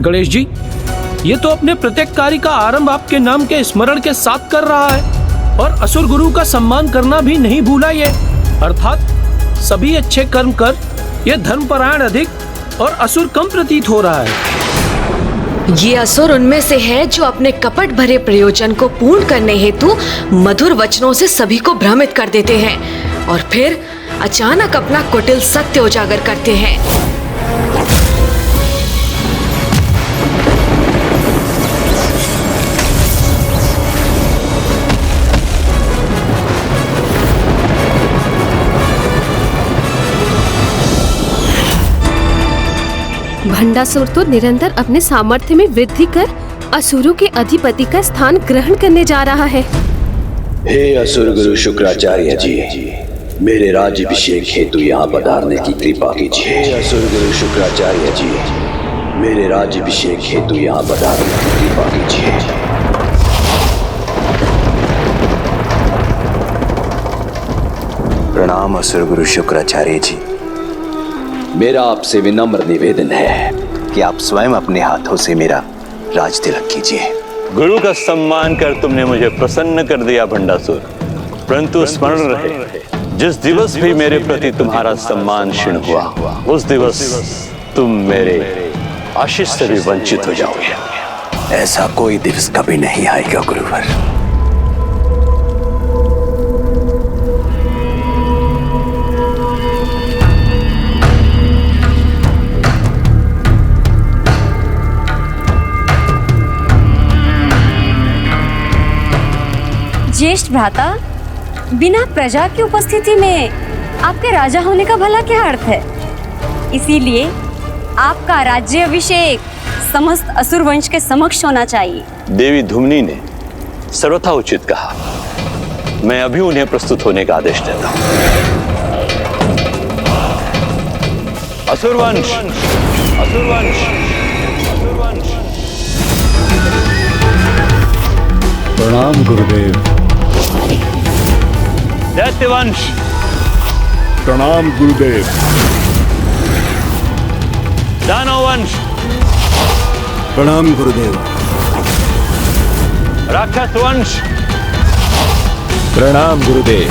गणेश जी, ये तो अपने प्रत्येक कार्य का आरंभ आपके नाम के स्मरण के साथ कर रहा है और असुर गुरु का सम्मान करना भी नहीं भूला ये। अर्थात सभी अच्छे कर्म कर ये धर्मपरायण अधिक और असुर कम प्रतीत हो रहा है। ये असुर उनमें से है जो अपने कपट भरे प्रयोजन को पूर्ण करने हेतु मधुर वचनों से सभी को भ्रमित कर देते हैं और फिर अचानक अपना कुटिल सत्य उजागर करते हैं। भंडासुर तो निरंतर अपने सामर्थ्य में वृद्धि कर असुरों के अधिपति का स्थान ग्रहण करने जा रहा है। हे असुर गुरु शुक्राचार्य जी, मेरे राज्याभिषेक हेतु यहाँ पधारने की कृपा कीजिए। हे असुर गुरु शुक्राचार्य जी, मेरे राज्याभिषेक हेतु यहाँ पधारने की कृपा कीजिए। प्रणाम असुर गुरु शुक्राचार्य जी। मेरा आपसे विनम्र निवेदन है कि आप स्वयं अपने हाथों से मेरा राज तिलक कीजिए। गुरु का सम्मान कर तुमने मुझे प्रसन्न कर दिया भंडासुर, परंतु स्मरण रहे जिस दिवस भी मेरे प्रति तुम्हारा सम्मान क्षीण हुआ, उस दिवस तुम मेरे आशीष से भी वंचित हो जाओगे। ऐसा कोई दिवस कभी नहीं आएगा गुरुवर। ज्येष्ठ भ्राता, बिना प्रजा की उपस्थिति में आपके राजा होने का भला क्या अर्थ है? इसीलिए आपका राज्य अभिषेक समस्त असुर वंश के समक्ष होना चाहिए। देवी धुम्नी ने सर्वथा उचित कहा। मैं अभी उन्हें प्रस्तुत होने का आदेश देता हूं। असुरवंश, असुरवंश, असुरवंश। प्रणाम गुरुदेव। दैत्यवंश। प्रणाम गुरुदेव। दानववंश। प्रणाम गुरुदेव। राक्षसवंश। प्रणाम गुरुदेव।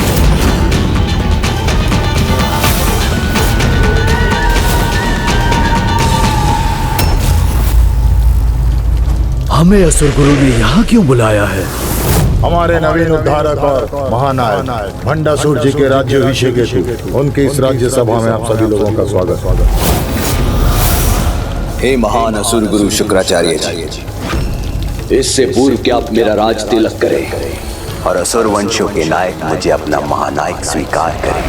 हमें असुर गुरु ने यहाँ क्यों बुलाया है? हमारे नवीन उद्धारक और महानायक भंडासुर जी के राज्याभिषेक हेतु उनकी इस राज्य सभा में आप सभी लोगों का स्वागत। हे महान असुर गुरु शुक्राचार्य जी, इससे पूर्व कि आप मेरा राज तिलक करें और असुर वंशों के नायक मुझे अपना महानायक स्वीकार करें,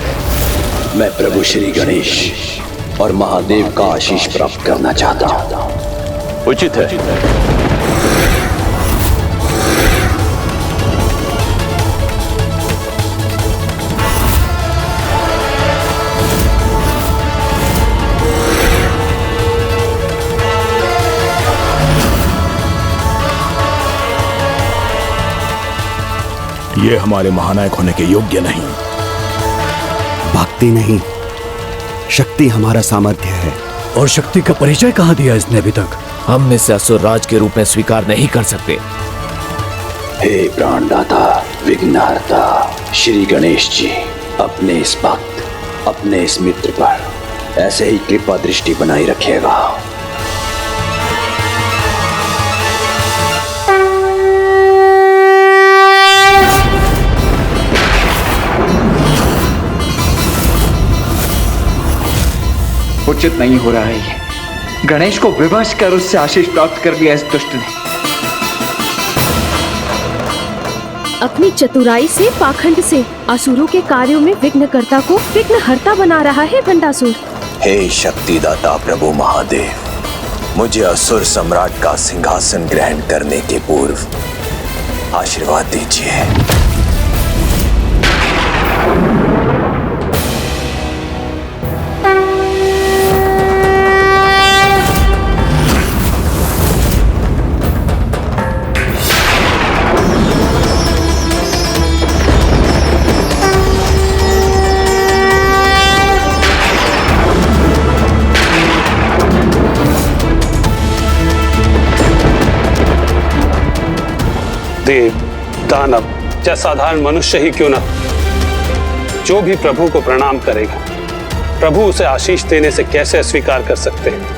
मैं प्रभु श्री गणेश और महादेव का आशीष प्राप्त करना चाहता हूँ। उचित है। ये हमारे महानायक होने के योग्य नहीं। भक्ति नहीं, शक्ति हमारा सामर्थ्य है। और शक्ति का परिचय कहाँ दिया इसने अभी तक? हम इसे असुर राज के रूप में स्वीकार नहीं कर सकते। हे प्राणदाता, विघ्नहर्ता श्री गणेश जी, अपने इस भक्त, अपने इस मित्र पर ऐसे ही कृपा दृष्टि बनाई रखिएगा। उचित नहीं हो रहा है ये। गणेश को विवश कर उससे आशीष प्राप्त कर लिया इस दुष्ट ने। अपनी चतुराई से, पाखंड से असुरों के कार्यों में विघ्नकर्ता को विघ्नहर्ता बना रहा है भंडासुर। हे शक्तिदाता प्रभु महादेव, मुझे असुर सम्राट का सिंहासन ग्रहण करने के पूर्व आशीर्वाद दीजिए। देव, दानव या साधारण मनुष्य ही क्यों न, जो भी प्रभु को प्रणाम करेगा, प्रभु उसे आशीष देने से कैसे अस्वीकार कर सकते हैं।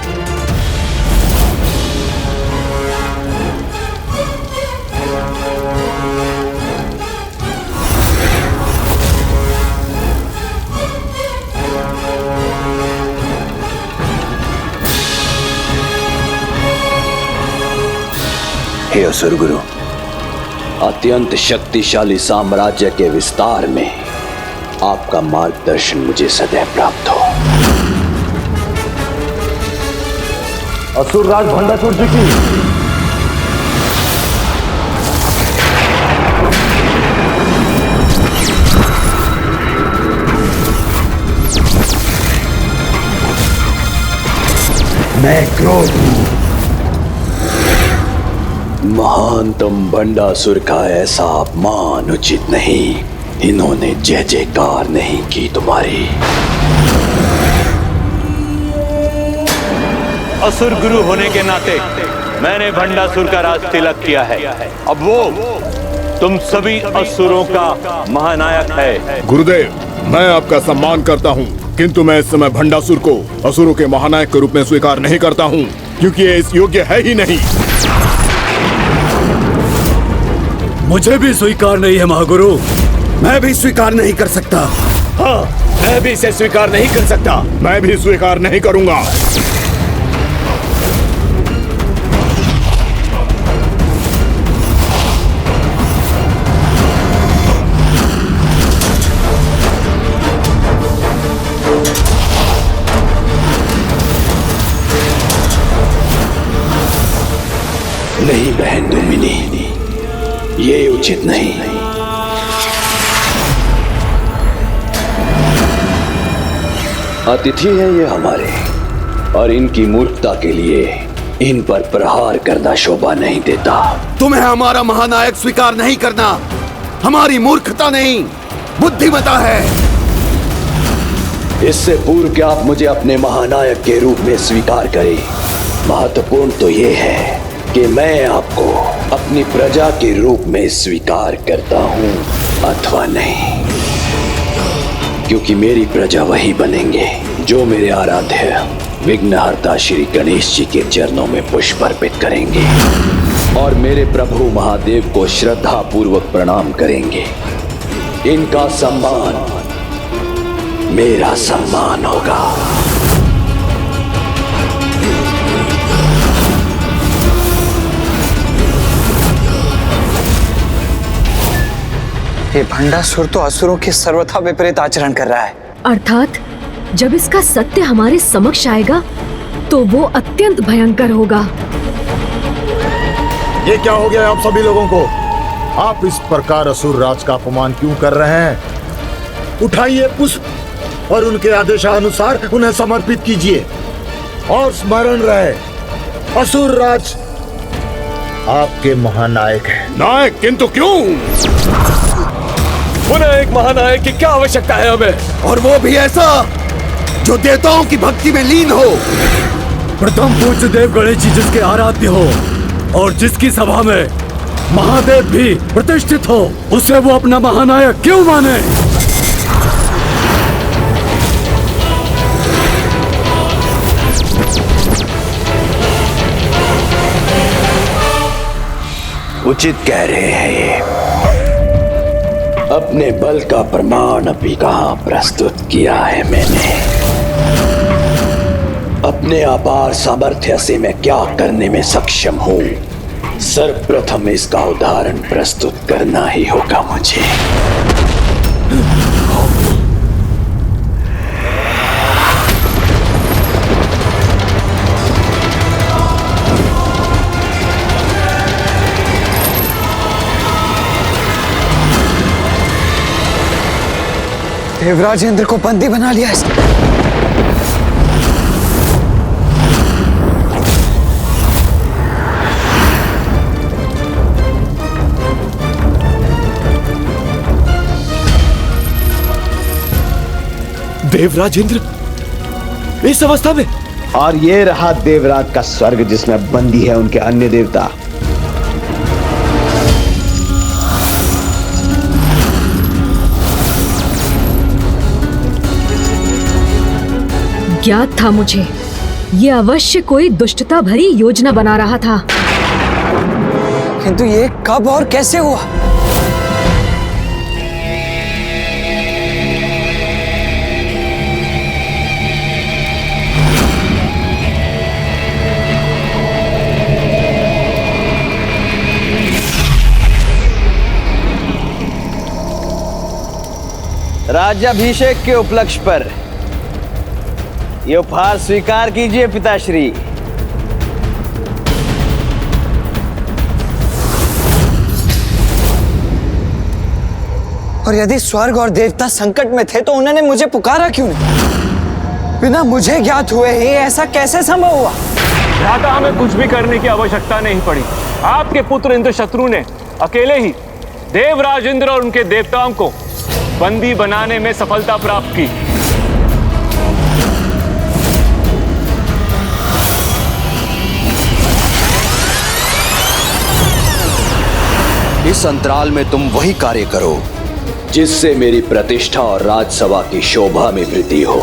हे असुर गुरु, अत्यंत शक्तिशाली साम्राज्य के विस्तार में आपका मार्गदर्शन मुझे सदैव प्राप्त हो। असुर राज भंडासुर जी की मैं क्रोध हूं। महानतम भंडासुर का ऐसा अपमान उचित नहीं। इन्होंने जय जयकार नहीं की तुम्हारी। असुर गुरु होने के नाते मैंने भंडासुर का राज तिलक किया है। अब वो तुम सभी असुरों का महानायक है। गुरुदेव, मैं आपका सम्मान करता हूँ, किंतु मैं इस समय भंडासुर को असुरों के महानायक के रूप में स्वीकार नहीं करता हूँ, क्योंकि ये इस योग्य है ही नहीं। मुझे भी स्वीकार नहीं है महागुरु। मैं भी स्वीकार नहीं कर सकता। हाँ, मैं भी इसे स्वीकार नहीं कर सकता। मैं भी स्वीकार नहीं करूंगा। नहीं बहन दुमिनी, ये उचित नहीं। अतिथि है ये हमारे, और इनकी मूर्खता के लिए इन पर प्रहार करना शोभा नहीं देता। तुम्हें हमारा महानायक स्वीकार नहीं करना हमारी मूर्खता नहीं, बुद्धिमता है। इससे पूर्व कि आप मुझे अपने महानायक के रूप में स्वीकार करें, महत्वपूर्ण तो ये है कि मैं आपको अपनी प्रजा के रूप में स्वीकार करता हूं अथवा नहीं, क्योंकि मेरी प्रजा वही बनेंगे जो मेरे आराध्य विघ्नहर्ता श्री गणेश जी के चरणों में पुष्प अर्पित करेंगे और मेरे प्रभु महादेव को श्रद्धा पूर्वक प्रणाम करेंगे। इनका सम्मान मेरा सम्मान होगा। ये भंडासुर तो असुरों के सर्वथा विपरीत आचरण कर रहा है। अर्थात जब इसका सत्य हमारे समक्ष आएगा तो वो अत्यंत भयंकर होगा। ये क्या हो गया आप सभी लोगों को? आप इस प्रकार असुर राज का अपमान क्यों कर रहे हैं? उठाइए पुष्प और उनके आदेशानुसार उन्हें समर्पित कीजिए और स्मरण रहे, असुर राज आपके महानायक है। नायक? किंतु क्यों? पुनः एक महानायक की क्या आवश्यकता है हमें? और वो भी ऐसा जो देवताओं की भक्ति में लीन हो। प्रथम पूज्य देव गणेश जी जिसके आराध्य हो और जिसकी सभा में महादेव भी प्रतिष्ठित हो, उसे वो अपना महानायक क्यों माने? उचित कह रहे हैं ये। अपने बल का प्रमाण अभी कहां प्रस्तुत किया है मैंने। अपने अपार सामर्थ्य से मैं क्या करने में सक्षम हूं, सर्वप्रथम इसका उदाहरण प्रस्तुत करना ही होगा मुझे। देवराज इंद्र को बंदी बना लिया इसने। देवराज इंद्र इस अवस्था में? और ये रहा देवराज का स्वर्ग जिसमें बंदी है उनके अन्य देवता। ज्ञात था मुझे, ये अवश्य कोई दुष्टता भरी योजना बना रहा था। किंतु ये कब और कैसे हुआ? राज्याभिषेक के उपलक्ष्य पर ये उपहार स्वीकार कीजिए पिताश्री। और यदि स्वर्ग और देवता संकट में थे तो उन्होंने मुझे पुकारा क्यों नहीं? बिना मुझे ज्ञात हुए ही ऐसा कैसे संभव हुआ? भ्राता, हमें कुछ भी करने की आवश्यकता नहीं पड़ी। आपके पुत्र इंद्रशत्रु ने अकेले ही देवराज इंद्र और उनके देवताओं को बंदी बनाने में सफलता प्राप्त की। इस अंतराल में तुम वही कार्य करो जिससे मेरी प्रतिष्ठा और राजसभा की शोभा में वृद्धि हो।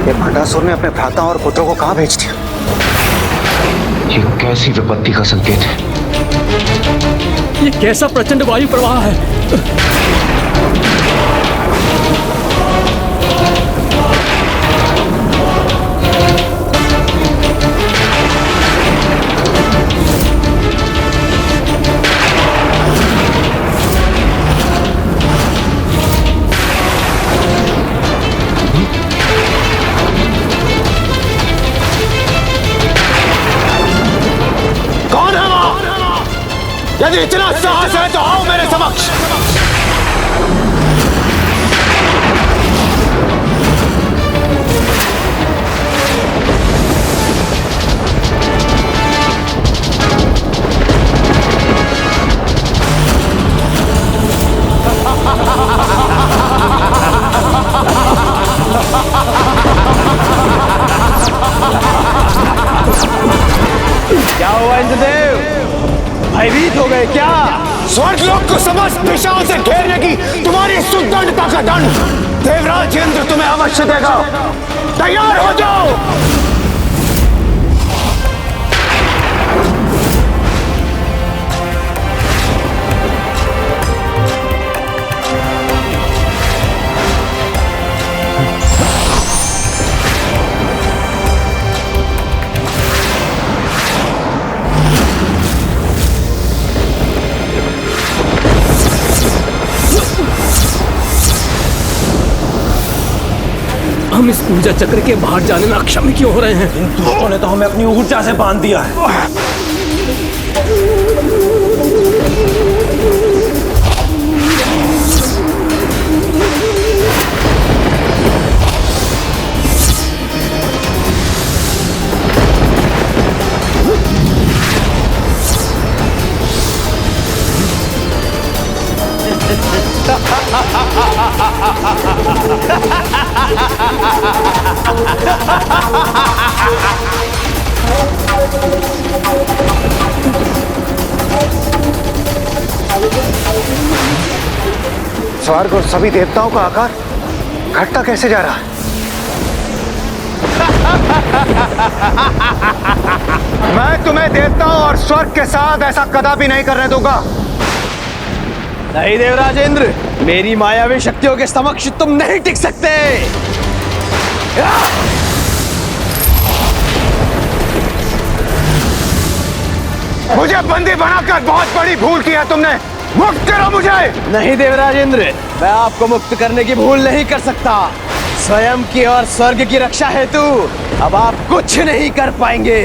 ये भंडासुर ने अपने भ्राता और पुत्रों को कहां भेज दिया? ये कैसी विपत्ति का संकेत है? ये कैसा प्रचंड वायु प्रवाह है? यदि इतना साहस है तो आओ मेरे समक्ष। क्या हुआ इंद्रदेव, भयभीत हो गए क्या? स्वर्गलोक को समस्त दिशाओं से घेरने की तुम्हारी सुदंडता का दंड देवराज इंद्र तुम्हें अवश्य देगा। तैयार हो जाओ। हम इस ऊर्जा चक्र के बाहर जाने में अक्षम क्यों हो रहे हैं? इन दुष्टों ने तो हमें अपनी ऊर्जा से बांध दिया है। स्वर्ग और सभी देवताओं का आकार घटता कैसे जा रहा है? मैं तुम्हें देवताओं और स्वर्ग के साथ ऐसा कदापि नहीं करने दूंगा। नहीं देवराज इंद्र, मेरी मायावी शक्तियों के समक्ष तुम नहीं टिक सकते। मुझे बंदी बनाकर बहुत बड़ी भूल की है तुमने। मुक्त करो मुझे। नहीं देवराज इंद्र, मैं आपको मुक्त करने की भूल नहीं कर सकता। स्वयं की और स्वर्ग की रक्षा हेतु अब आप कुछ नहीं कर पाएंगे।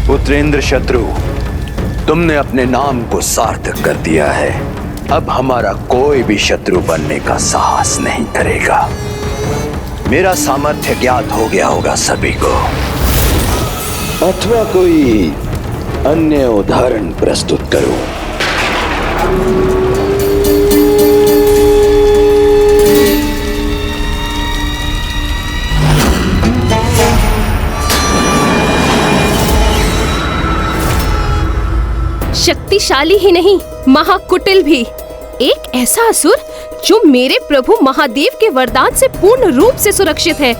पुत्रेंद्र शत्रु, तुमने अपने नाम को सार्थक कर दिया है। अब हमारा कोई भी शत्रु बनने का साहस नहीं करेगा। मेरा सामर्थ्य ज्ञात हो गया होगा सभी को, अथवा कोई अन्य उदाहरण प्रस्तुत करूं? शक्तिशाली ही नहीं, महाकुटिल भी। एक ऐसा असुर जो मेरे प्रभु महादेव के वरदान से पूर्ण रूप से सुरक्षित है,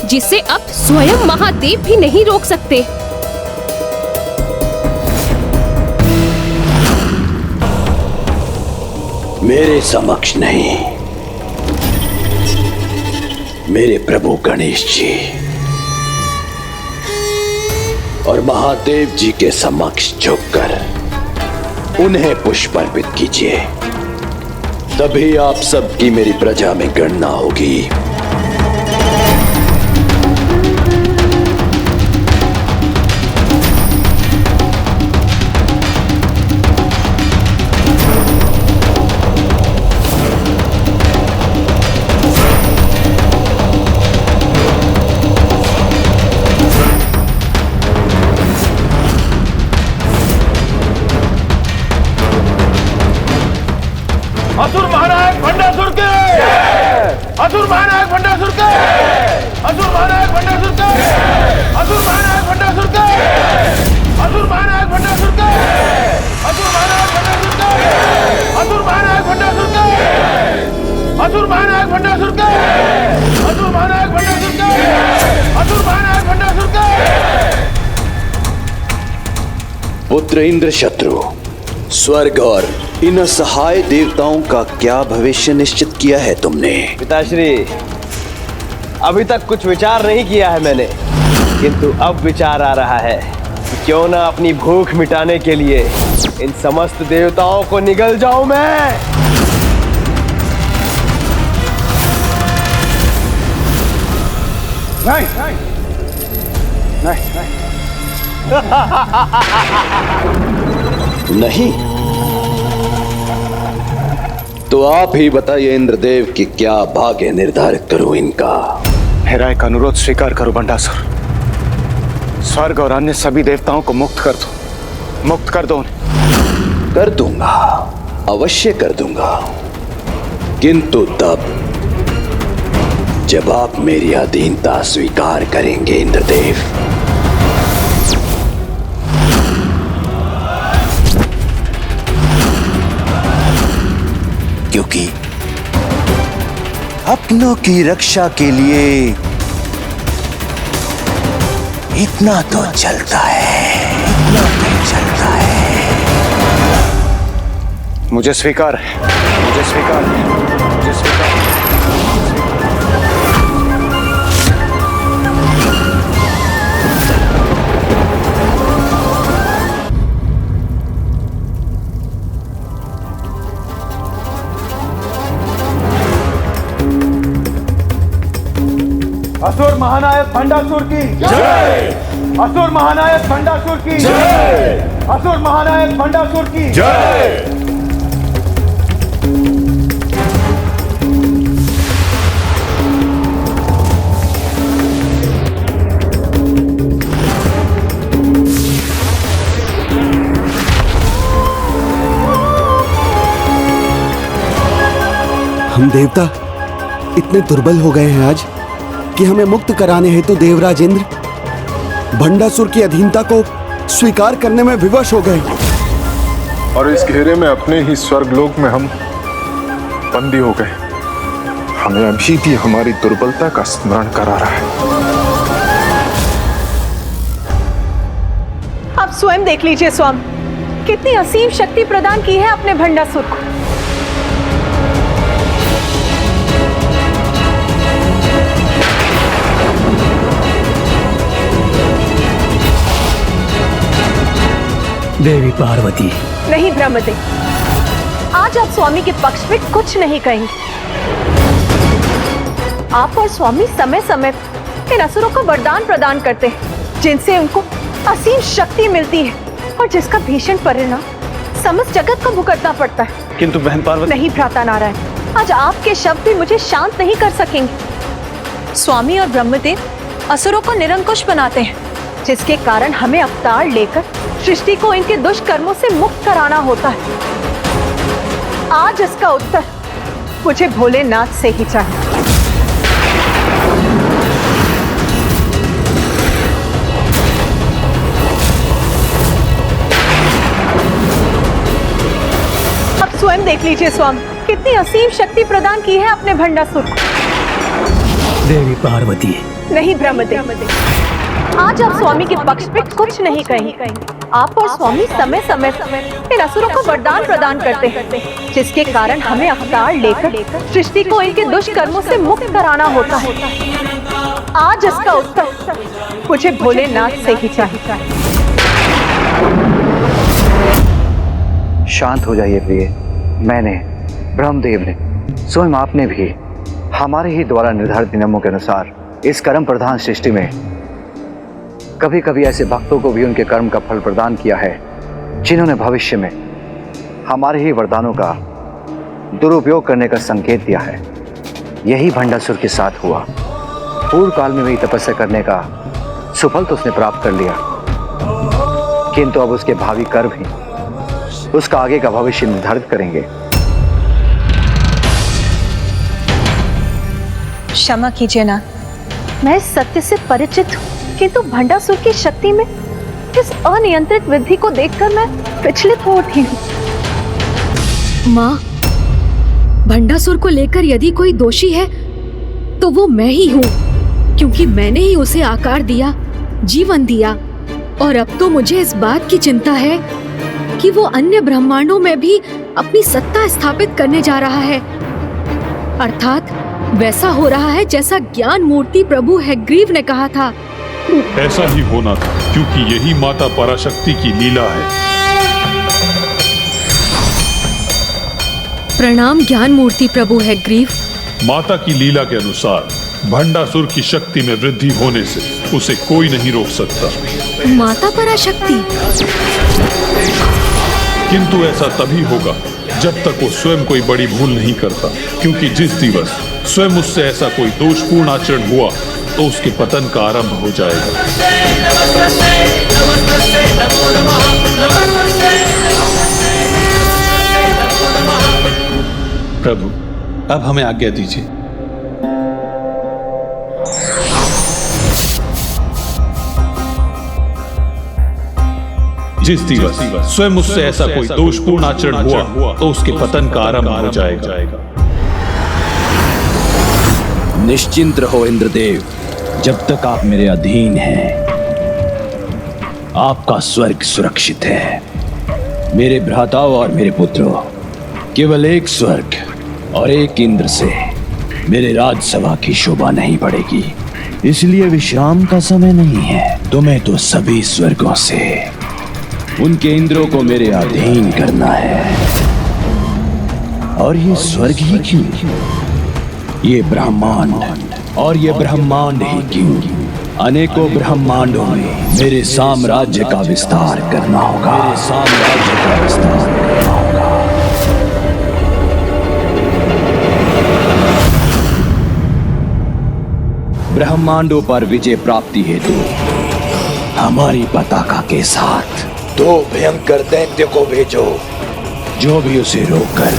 जिसे अब स्वयं महादेव भी नहीं रोक सकते। मेरे समक्ष नहीं, मेरे प्रभु गणेश जी और महादेव जी के समक्ष झुककर उन्हें पुष्प अर्पित कीजिए, तभी आप सबकी मेरी प्रजा में गणना होगी। असुर महानायक भंडासुर के, असुर महानायक भंडासुर के, असुर महानायक भंडासुर के, असुर महानायक भंडासुर के, असुर महानायक भंडासुर के, असुर महानायक भंडासुर के, असुर महानायक भंडासुर के, असुर महानायक भंडासुर के, असुर महानायक भंडासुर के, असुर महानायक भंडासुर के। पुत्र इंद्र शत्रु, स्वर्ग और इन असहाय देवताओं का क्या भविष्य निश्चित किया है तुमने? पिताश्री, अभी तक कुछ विचार नहीं किया है मैंने, किंतु अब विचार आ रहा है कि क्यों ना अपनी भूख मिटाने के लिए इन समस्त देवताओं को निगल जाऊं मैं। नहीं नहीं नहीं, तो आप ही बताइए इंद्रदेव कि क्या भाग्य निर्धारित करूं इनका। मेरा एक अनुरोध स्वीकार करो बंडासुर, स्वर्ग और अन्य सभी देवताओं को मुक्त कर दो, मुक्त कर दो उन्हें। कर दूंगा, अवश्य कर दूंगा, किंतु तब जब आप मेरी अधीनता स्वीकार करेंगे इंद्रदेव। क्योंकि अपनों की रक्षा के लिए इतना तो चलता है, इतना तो चलता है। मुझे स्वीकार है, मुझे स्वीकार है, मुझे स्वीकार है। असुर महानायक भंडासुर की जय, असुर महानायक भंडासुर की जय, असुर महानायक भंडासुर की जय। हम देवता इतने दुर्बल हो गए हैं आज कि हमें मुक्त कराने हेतु देवराज इंद्र भंडासुर की अधीनता को स्वीकार करने में विवश हो गए, और इस घेरे में अपने ही स्वर्गलोक में हम बंदी हो गए। हमें अभी भी हमारी दुर्बलता का स्मरण करा रहा है। आप स्वयं देख लीजिए स्वामी, कितनी असीम शक्ति प्रदान की है अपने भंडासुर को। देवी पार्वती, नहीं ब्रह्मदेव, आज आप स्वामी के पक्ष में कुछ नहीं कहेंगे। आप और स्वामी समय समय इन असुरों को वरदान प्रदान करते हैं, जिनसे उनको असीम शक्ति मिलती है और जिसका भीषण परिणाम समस्त जगत को भुगतना पड़ता है। किंतु बहन पार्वती, नहीं भ्राता नारायण, आज आपके शब्द भी मुझे शांत नहीं कर सकेंगे। स्वामी और ब्रह्मदेव असुरों को निरंकुश बनाते हैं, जिसके कारण हमें अवतार लेकर सृष्टि को इनके दुष्कर्मों से मुक्त कराना होता है। आज इसका उत्तर मुझे भोलेनाथ से ही चाहिए। देख लीजिए स्वामी, कितनी असीम शक्ति प्रदान की है अपने भंडासुर को। देवी पार्वती। नहीं ब्रह्मदेव, आज आप स्वामी के पक्ष में कुछ नहीं कहेंगे। आप और स्वामी समय समय इन असुरों को वरदान प्रदान करते हैं, जिसके कारण हमें अवतार लेकर सृष्टि को इनके दुष्कर्मों से मुक्त कराना होता है। आज इसका उत्तर मुझे भोलेनाथ से ही चाहिए। शांत हो जाइए प्रिय। मैंने, ब्रह्मदेव ने, स्वयं आपने भी हमारे ही द्वारा निर्धारित नियमों के अनुसार इस कर्म प्रधान सृष्टि में कभी कभी ऐसे भक्तों को भी उनके कर्म का फल प्रदान किया है, जिन्होंने भविष्य में हमारे ही वरदानों का दुरुपयोग करने का संकेत दिया है। यही भंडासुर के साथ हुआ। पूर्व काल में वही तपस्या करने का सुफल तो उसने प्राप्त कर लिया, किंतु अब उसके भावी कर्म ही उसका आगे का भविष्य निर्धारित करेंगे। क्षमा कीजिए ना, मैं इस सत्य से परिचित हूँ, किंतु भंडासुर की शक्ति में इस अनियंत्रित वृद्धि को देखकर मैं विचलित हो उठी हूँ। माँ, भंडासुर को लेकर यदि कोई दोषी है तो वो मैं ही हूँ, क्योंकि मैंने ही उसे आकार दिया, जीवन दिया। और अब तो मुझे इस बात की चिंता है कि वो अन्य ब्रह्मांडों में भी अपनी सत्ता स्थापित करने जा रहा है। अर्थात वैसा हो रहा है जैसा ज्ञान मूर्ति प्रभु हैग्रीव ने कहा था। ऐसा ही होना था, क्योंकि यही माता पराशक्ति की लीला है। प्रणाम ज्ञान मूर्ति प्रभु हैग्रीव। माता की लीला के अनुसार भंडासुर की शक्ति में वृद्धि होने से उसे कोई नहीं रोक सकता। माता पराशक्ति? किंतु ऐसा तभी होगा जब तक वो स्वयं कोई बड़ी भूल नहीं करता, क्योंकि जिस दिवस स्वयं उससे ऐसा कोई दोषपूर्ण आचरण हुआ तो उसके पतन का आरंभ हो जाएगा। प्रभु, अब हमें आज्ञा दीजिए। जिस दिवस स्वयं उससे ऐसा कोई दोषपूर्ण आचरण हुआ तो उसके पतन का आरंभ हो जाएगा। निश्चिंत रहो इंद्रदेव, जब तक आप मेरे अधीन हैं, आपका स्वर्ग सुरक्षित है। मेरे भ्राताओं और मेरे पुत्रों, केवल एक स्वर्ग और एक इंद्र से मेरे राजसभा की शोभा नहीं बढ़ेगी, इसलिए विश्राम का समय नहीं है। तुम्हें तो सभी स्वर्गों से उनके इंद्रों को मेरे अधीन करना है। और ये स्वर्ग ही क्यों, ये ब्रह्मांड, और ये ब्रह्मांड ही क्यों, अनेकों ब्रह्मांडों में मेरे साम्राज्य का विस्तार करना होगा। मेरे साम्राज्य का विस्तार करना होगा। ब्रह्मांडों पर विजय प्राप्ति हेतु हमारी पताका के साथ 2 भयंकर दैत्य को भेजो, जो भी उसे रोककर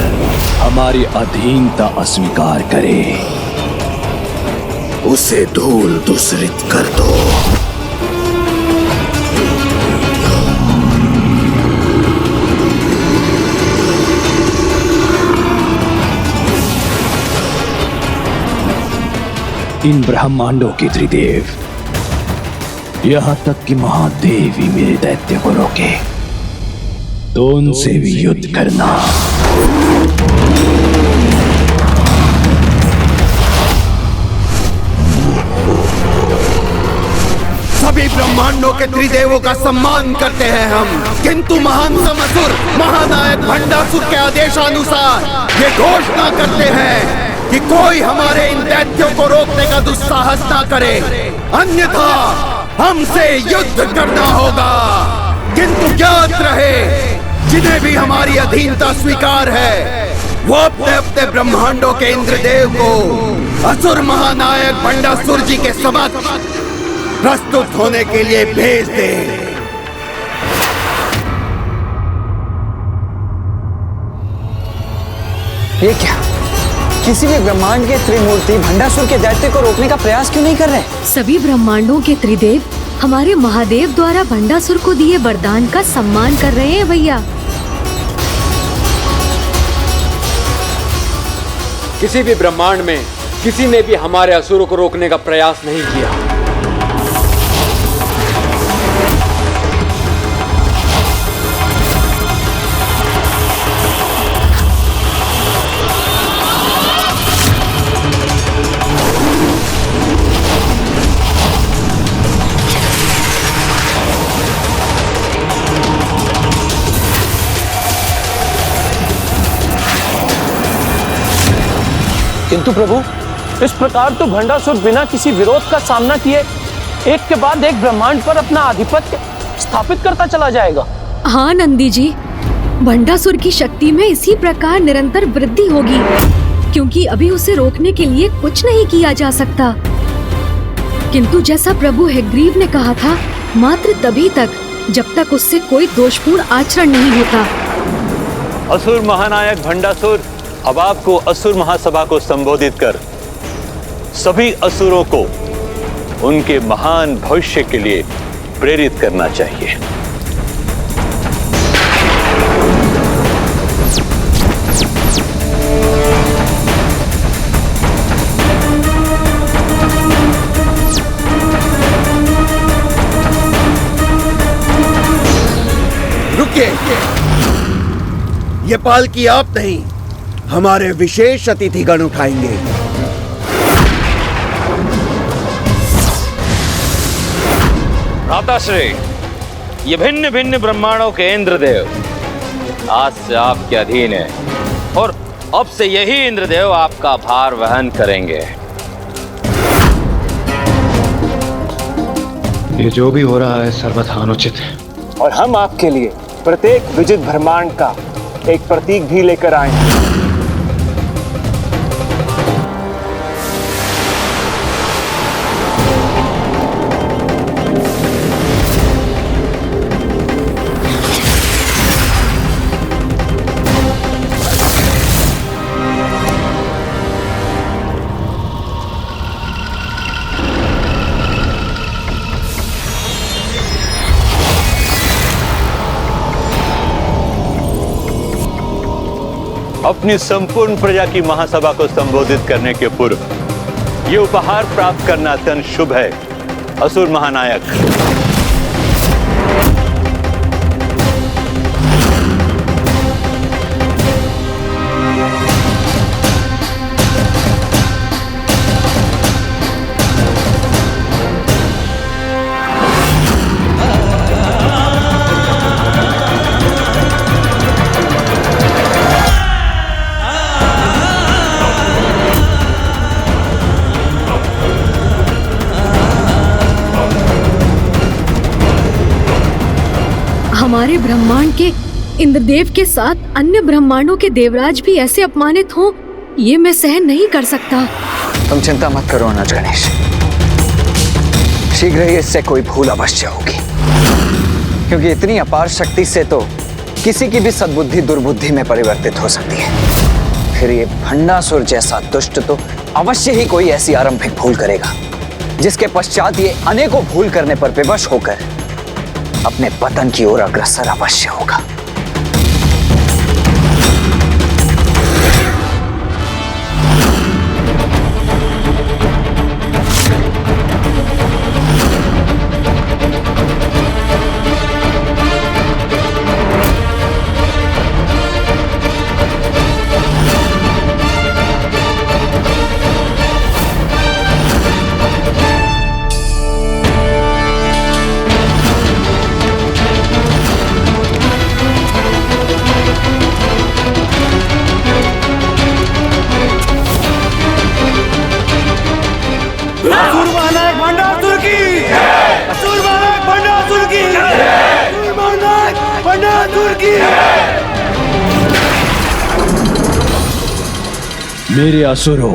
हमारी अधीनता अस्वीकार करे, उसे धूल दूसरित कर दो। इन ब्रह्मांडों के त्रिदेव, यहाँ तक कि महादेव ही मेरे दैत्य को रोके तो उनसे भी युद्ध करना। सभी ब्रह्मांडों के त्रिदेवों का सम्मान करते हैं हम, किंतु महानतम असुर महानायक भंडासुर के आदेशानुसार ये घोषणा करते हैं कि कोई हमारे इन दैत्यों को रोकने का दुस्साहस ना करे, अन्यथा हमसे युद्ध करना होगा। किंतु ज्ञात रहे, जिन्हें भी हमारी अधीनता स्वीकार है, वो अपने अपने ब्रह्मांडों के इंद्रदेव को असुर महानायक भंडासुर जी के समक्ष प्रस्तुत होने के लिए भेज दे। ये क्या, किसी भी ब्रह्मांड के त्रिमूर्ति भंडासुर के दैत्य को रोकने का प्रयास क्यों नहीं कर रहे? सभी ब्रह्मांडों के त्रिदेव हमारे महादेव द्वारा भंडासुर को दिए वरदान का सम्मान कर रहे हैं भैया। किसी भी ब्रह्मांड में किसी ने भी हमारे असुरों को रोकने का प्रयास नहीं किया। किंतु प्रभु, इस प्रकार तो भंडासुर बिना किसी विरोध का सामना किए एक के बाद एक ब्रह्मांड पर अपना आधिपत्य स्थापित करता चला जाएगा। हाँ नंदी जी, भंडासुर की शक्ति में इसी प्रकार निरंतर वृद्धि होगी, क्योंकि अभी उसे रोकने के लिए कुछ नहीं किया जा सकता। किंतु जैसा प्रभु हैग्रीव ने कहा था, मात्र तभी तक जब तक उससे कोई दोषपूर्ण आचरण नहीं होता। असुर महानायक भंडासुर, अब आपको असुर महासभा को संबोधित कर सभी असुरों को उनके महान भविष्य के लिए प्रेरित करना चाहिए। रुकिए, ये पालकी आप नहीं, हमारे विशेष अतिथिगण उठाएंगे। भ्राताश्री, ये भिन्न भिन्न ब्रह्मांडों के इंद्रदेव आज से आपके अधीन है और अब से यही इंद्रदेव आपका भार वहन करेंगे। ये जो भी हो रहा है सर्वथा अनुचित है, और हम आपके लिए प्रत्येक विजित ब्रह्मांड का एक प्रतीक भी लेकर आए हैं। अपनी संपूर्ण प्रजा की महासभा को संबोधित करने के पूर्व ये उपहार प्राप्त करना अत्यंत शुभ है। असुर महानायक, हमारे ब्रह्मांड के इंद्रदेव के साथ अन्य ब्रह्मांडों के देवराज भी ऐसे अपमानित हों, ये मैं सहन नहीं कर सकता। तुम चिंता मत करो अनुज गणेश, शीघ्र ही इससे कोई भूल अवश्य होगी, क्योंकि इतनी अपार शक्ति से तो किसी की भी सद्बुद्धि दुर्बुद्धि में परिवर्तित हो सकती है। फिर ये भंडासुर जैसा दुष्ट तो अवश्य ही कोई ऐसी आरंभिक भूल करेगा, जिसके पश्चात ये अनेकों भूल करने पर विवश होकर अपने पतन की ओर अग्रसर अवश्य होगा। मेरे असुरों,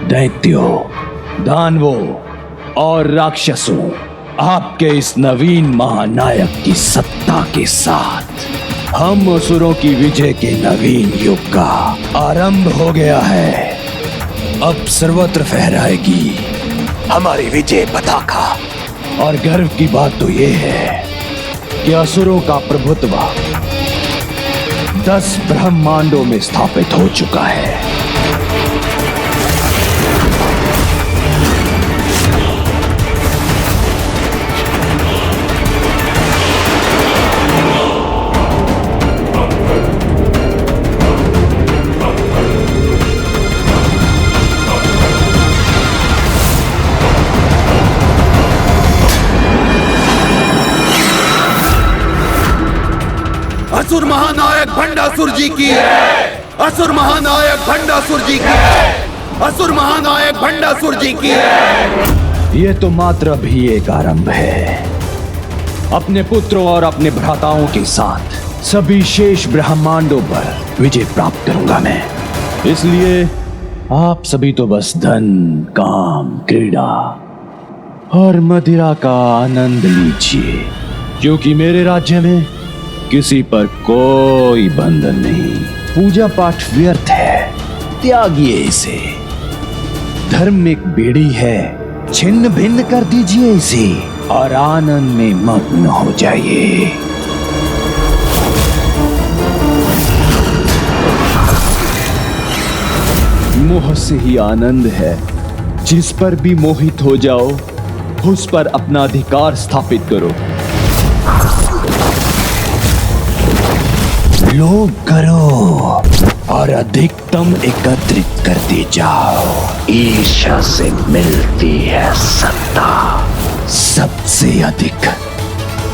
दैत्यों, दानवों और राक्षसों, आपके इस नवीन महानायक की सत्ता के साथ हम असुरों की विजय के नवीन युग का आरंभ हो गया है। अब सर्वत्र फहराएगी हमारी विजय पताका। और गर्व की बात तो ये है कि असुरों का प्रभुत्व 10 ब्रह्मांडों में स्थापित हो चुका है। असुर महानायक भंडासुर जी की, असुर महानायक भंडासुर जी की, असुर महानायक भंडासुर जी की। ये तो मात्र भी एक आरंभ है। अपने पुत्रों और अपने भ्राताओं के साथ सभी शेष ब्रह्मांडों पर विजय प्राप्त करूंगा मैं। इसलिए आप सभी तो बस धन, काम, क्रीड़ा और मदिरा का आनंद लीजिए, क्योंकि मेरे राज्य में किसी पर कोई बंधन नहीं। पूजा पाठ व्यर्थ है, त्यागिए इसे। धर्म एक बेड़ी है, छिन्न भिन्न कर दीजिए इसे और आनंद में मग्न हो जाइए। मोह से ही आनंद है। जिस पर भी मोहित हो जाओ, उस पर अपना अधिकार स्थापित करो। लोभ करो और अधिकतम एकत्रित करते जाओ। ईर्ष्या से मिलती है सत्ता। सबसे अधिक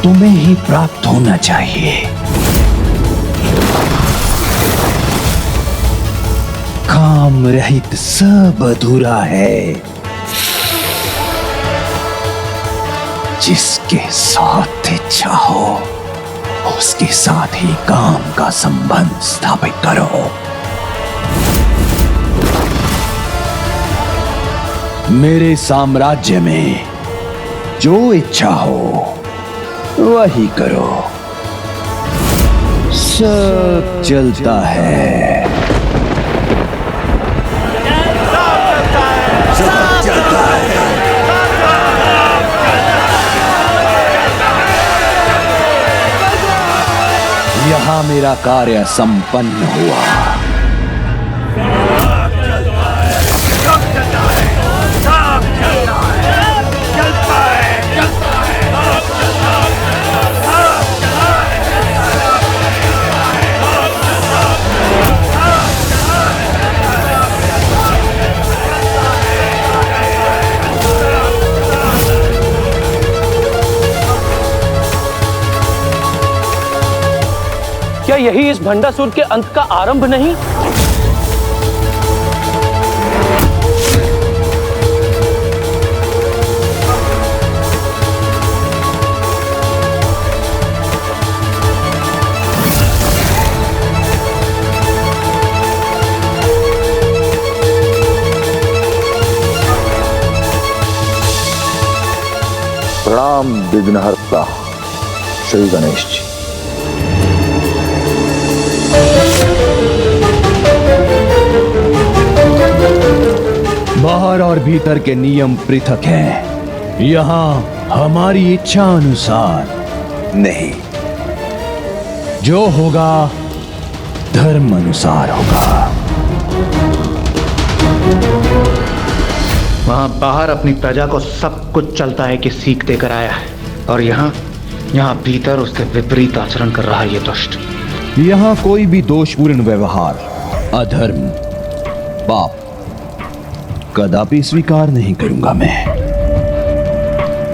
तुम्हें ही प्राप्त होना चाहिए। काम रहित सब अधूरा है। जिसके साथ इच्छा हो उसके साथ ही काम का संबंध स्थापित करो। मेरे साम्राज्य में जो इच्छा हो वही करो। सब चलता है। यहाँ मेरा कार्य संपन्न हुआ। क्या यही इस भंडासुर के अंत का आरंभ नहीं? प्रणाम विघ्नहर्ता श्री गणेश जी। बाहर और भीतर के नियम पृथक हैं। यहाँ हमारी इच्छा अनुसार नहीं, जो होगा धर्म अनुसार होगा। वहां बाहर अपनी प्रजा को सब कुछ चलता है कि सीख देकर आया है, और यहाँ भीतर उसके विपरीत आचरण कर रहा है ये दुष्ट। यहाँ कोई भी दोषपूर्ण व्यवहार, अधर्म, पाप कदापि स्वीकार नहीं करूंगा मैं।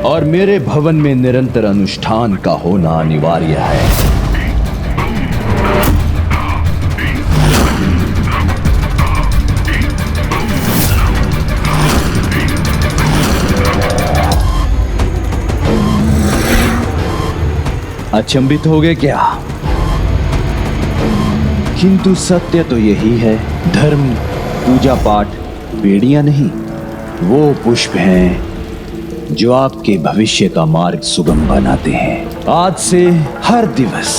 और मेरे भवन में निरंतर अनुष्ठान का होना अनिवार्य है। अचंभित हो गए क्या? किंतु सत्य तो यही है, धर्म, पूजा पाठ बेड़ियां नहीं, वो पुष्प हैं जो आपके भविष्य का मार्ग सुगम बनाते हैं। आज से हर दिवस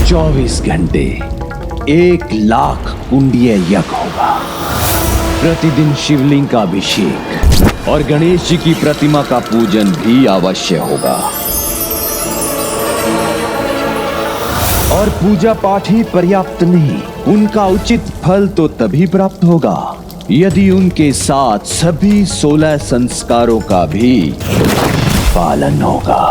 24 घंटे 1,00,000 कुंडीय यज्ञ होगा। प्रतिदिन शिवलिंग का अभिषेक और गणेश जी की प्रतिमा का पूजन भी अवश्य होगा। और पूजा पाठ ही पर्याप्त नहीं, उनका उचित फल तो तभी प्राप्त होगा यदि उनके साथ सभी 16 संस्कारों का भी पालन होगा।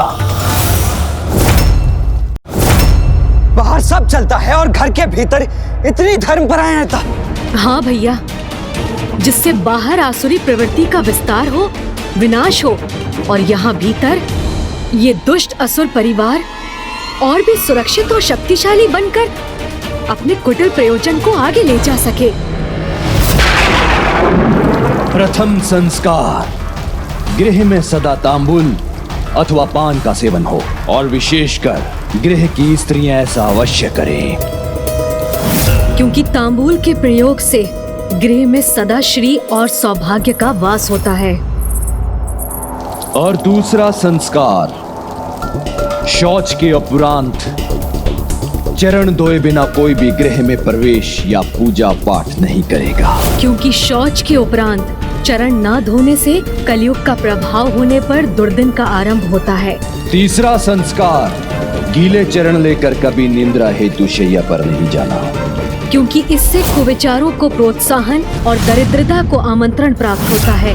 बाहर सब चलता है और घर के भीतर इतनी धर्मपरायणता। हाँ भैया, जिससे बाहर आसुरी प्रवृत्ति का विस्तार हो, विनाश हो, और यहाँ भीतर ये दुष्ट असुर परिवार और भी सुरक्षित और शक्तिशाली बनकर अपने कुटिल प्रयोजन को आगे ले जा सके। प्रथम संस्कार, गृह में सदा तांबुल अथवा पान का सेवन हो, और विशेषकर गृह की स्त्रियां ऐसा अवश्य करें, क्योंकि तांबूल के प्रयोग से गृह में सदा श्री और सौभाग्य का वास होता है। और दूसरा संस्कार, शौच के उपरांत चरण धोए बिना कोई भी गृह में प्रवेश या पूजा पाठ नहीं करेगा, क्योंकि शौच के उपरांत चरण न धोने से कलयुग का प्रभाव होने पर दुर्दिन का आरंभ होता है। तीसरा संस्कार, गीले चरण लेकर कभी निंद्रा हेतु शैया पर नहीं जाना, क्योंकि इससे कुविचारों को प्रोत्साहन और दरिद्रता को आमंत्रण प्राप्त होता है।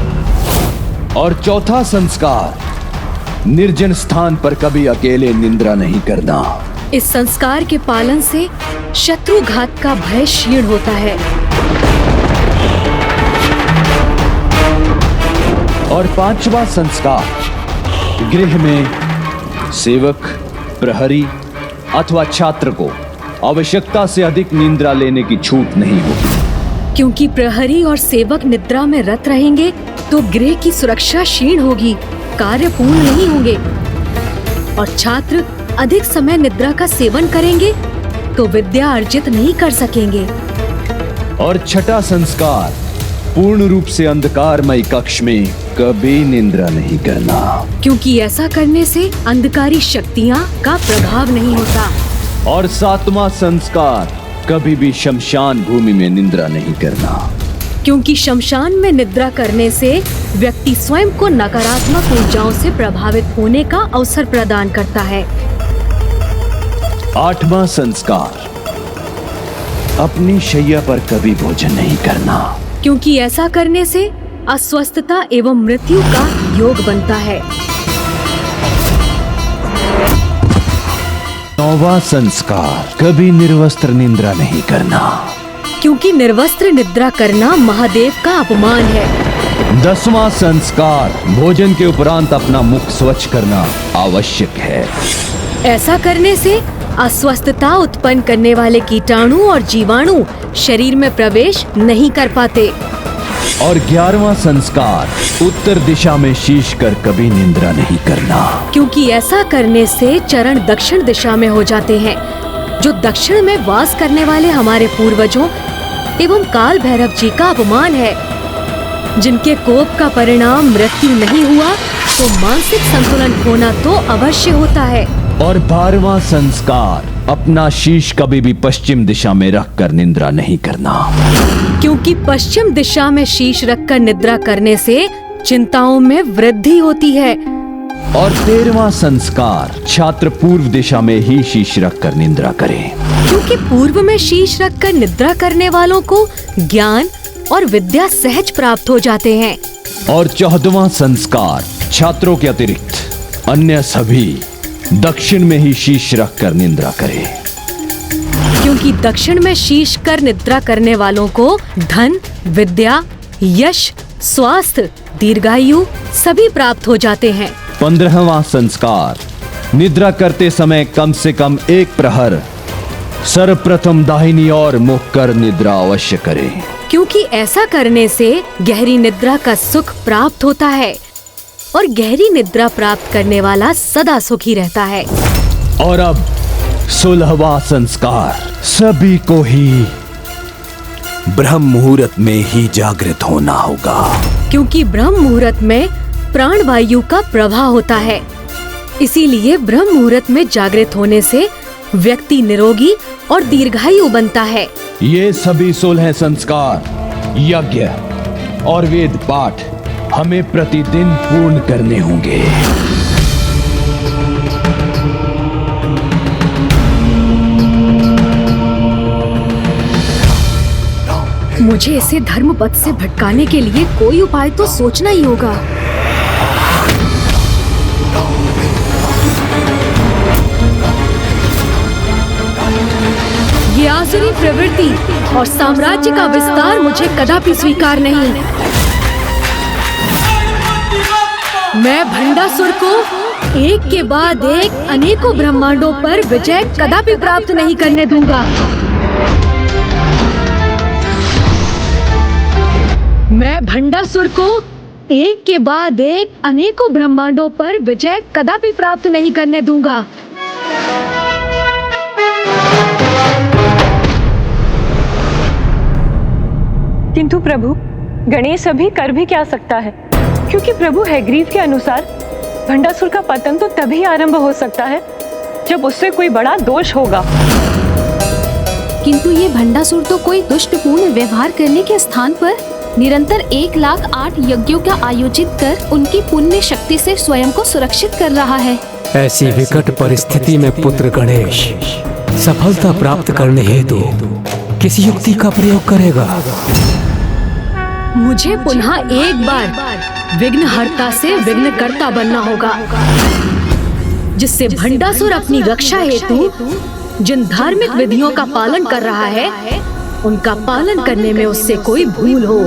और चौथा संस्कार, निर्जन स्थान पर कभी अकेले निंद्रा नहीं करना। इस संस्कार के पालन से शत्रुघात का भय क्षीण होता है। और पांचवा संस्कार, गृह में सेवक, प्रहरी अथवा छात्र को आवश्यकता से अधिक निंद्रा लेने की छूट नहीं होगी, क्योंकि प्रहरी और सेवक निद्रा में रत रहेंगे तो गृह की सुरक्षा क्षीण होगी, कार्य पूर्ण नहीं होंगे। और छात्र अधिक समय निद्रा का सेवन करेंगे तो विद्या अर्जित नहीं कर सकेंगे। और छठा संस्कार, पूर्ण रूप से अंधकारमय कक्ष में कभी निंद्रा नहीं करना, क्योंकि ऐसा करने से अंधकारी शक्तियां का प्रभाव नहीं होता। और सातवां संस्कार, कभी भी शमशान भूमि में निंद्रा नहीं करना, क्योंकि शमशान में निद्रा करने से व्यक्ति स्वयं को नकारात्मक ऊर्जाओं से प्रभावित होने का अवसर प्रदान करता है। आठवां संस्कार, अपनी शैया पर कभी भोजन नहीं करना, क्योंकि ऐसा करने से अस्वस्थता एवं मृत्यु का योग बनता है। नौवां संस्कार, कभी निर्वस्त्र निंद्रा नहीं करना, क्योंकि निर्वस्त्र निद्रा करना महादेव का अपमान है। 10वां संस्कार, भोजन के उपरांत अपना मुख स्वच्छ करना आवश्यक है। ऐसा करने से अस्वस्थता उत्पन्न करने वाले कीटाणु और जीवाणु शरीर में प्रवेश नहीं कर पाते। और 11वां संस्कार, उत्तर दिशा में शीश कर कभी निंद्रा नहीं करना, क्योंकि ऐसा करने से चरण दक्षिण दिशा में हो जाते हैं, जो दक्षिण में वास करने वाले हमारे पूर्वजों एवं काल भैरव जी का अपमान है, जिनके कोप का परिणाम मृत्यु नहीं हुआ तो मानसिक संतुलन खोना तो अवश्य होता है। और 12वां संस्कार, अपना शीश कभी भी पश्चिम दिशा में रखकर निंद्रा नहीं करना, क्योंकि पश्चिम दिशा में शीश रखकर निद्रा करने से चिंताओं में वृद्धि होती है। और 13वां संस्कार, छात्र पूर्व दिशा में ही शीश रखकर निंद्रा करें, क्योंकि पूर्व में शीश रखकर निद्रा करने वालों को ज्ञान और विद्या सहज प्राप्त हो जाते हैं। और 14वां संस्कार, छात्रों के अतिरिक्त अन्य सभी दक्षिण में ही शीश रखकर निंद्रा करें, क्योंकि दक्षिण में शीश कर निद्रा करने वालों को धन, विद्या, यश, स्वास्थ्य, दीर्घायु सभी प्राप्त हो जाते हैं। 15वां संस्कार, निद्रा करते समय कम से कम 1 प्रहर सर्वप्रथम दाहिनी ओर मुख कर निद्रा अवश्य करें, क्योंकि ऐसा करने से गहरी निद्रा का सुख प्राप्त होता है और गहरी निद्रा प्राप्त करने वाला सदा सुखी रहता है। और अब 16वां संस्कार, सभी को ही ब्रह्म मुहूर्त में ही जागृत होना होगा, क्योंकि ब्रह्म मुहूर्त में प्राण वायु का प्रवाह होता है। इसीलिए ब्रह्म मुहूर्त में जागृत होने से व्यक्ति निरोगी और दीर्घायु बनता है। ये सभी 16 संस्कार, यज्ञ और वेद पाठ हमें प्रतिदिन पूर्ण करने होंगे। मुझे इसे धर्म पथ से भटकाने के लिए कोई उपाय तो सोचना ही होगा। ये आसुरी प्रवृत्ति और साम्राज्य का विस्तार मुझे कदापि स्वीकार नहीं। मैं भंडासुर को एक के बाद एक अनेकों ब्रह्मांडों पर विजय कदापि प्राप्त नहीं करने दूंगा। मैं भंडासुर को एक के बाद एक अनेकों ब्रह्मांडों पर विजय कदापि प्राप्त नहीं करने दूंगा। किंतु प्रभु, गणेश अभी कर भी क्या सकता है, क्योंकि प्रभु हैग्रीव के अनुसार भंडासुर का पतन तो तभी आरंभ हो सकता है जब उससे कोई बड़ा दोष होगा। किंतु ये भंडासुर तो कोई दुष्टपूर्ण व्यवहार करने के स्थान पर निरंतर 1,08,000 यज्ञों का आयोजित कर उनकी पुण्य शक्ति से स्वयं को सुरक्षित कर रहा है। ऐसी विकट परिस्थिति में पुत्र गणेश सफलता प्राप्त करने हेतु किस युक्ति का प्रयोग करेगा? मुझे पुनः एक बार विघ्नहर्ता से विघ्नकर्ता बनना होगा, जिससे भंडासुर अपनी रक्षा हेतु जिन धार्मिक विधियों का पालन कर रहा है उनका पालन करने में उससे कोई भूल हो।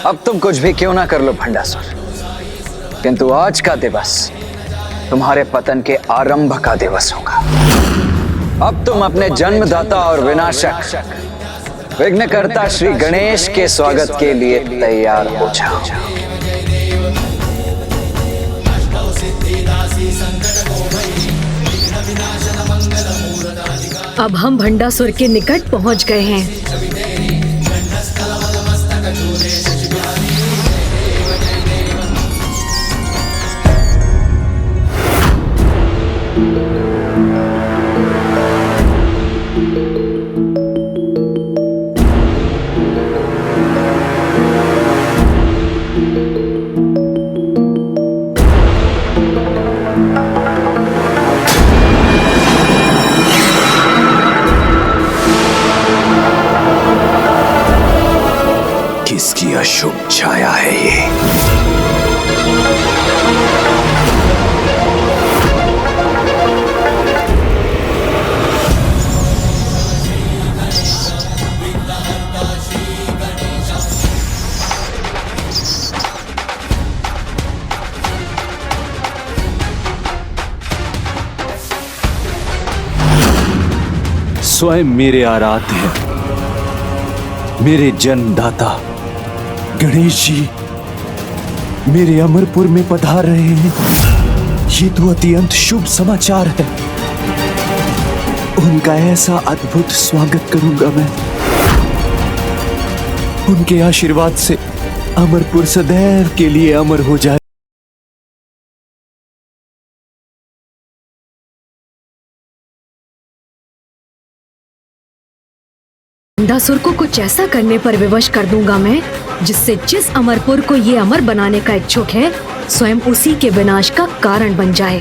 अब तुम कुछ भी क्यों ना कर लो भंडासुर, किंतु आज का दिवस तुम्हारे पतन के आरंभ का दिवस होगा। अब तुम अपने जन्मदाता और विनाशक विघ्नकर्ता श्री गणेश के स्वागत के लिए तैयार हो जाओ। अब हम भंडासुर के निकट पहुंच गए हैं। किसकी अशुभ छाया है ये? स्वयं मेरे आराध्य, मेरे जन्मदाता गणेश जी मेरे अमरपुर में पधार रहे हैं। ये तो अत्यंत शुभ समाचार है। उनका ऐसा अद्भुत स्वागत करूंगा मैं। उनके आशीर्वाद से अमरपुर सदैव के लिए अमर हो जाए। भंडासुर को कुछ ऐसा करने पर विवश कर दूंगा मैं, जिससे जिस अमरपुर को ये अमर बनाने का इच्छुक है स्वयं उसी के विनाश का कारण बन जाए।